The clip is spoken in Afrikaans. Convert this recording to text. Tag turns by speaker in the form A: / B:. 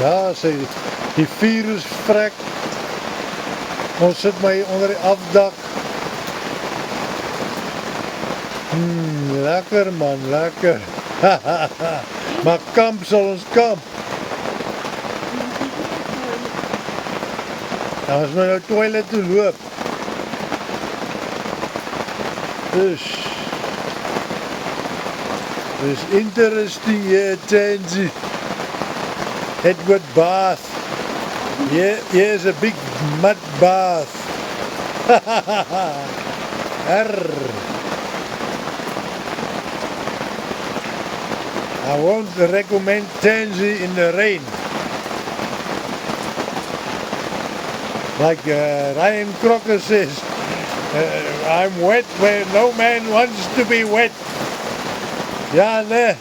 A: Ja, sê die virus vrek. Ons sit my onder die afdak. Lekker man, lekker. Maar kamp sal ons kamp. Dan is my nou toilet toe loop. Dus interesting here, Tansy. Edward Bath. Here's a big mud bath. I won't recommend Tansy in the rain. Like Ryan Crocker says, I'm wet where no man wants to be wet. Ja, nee.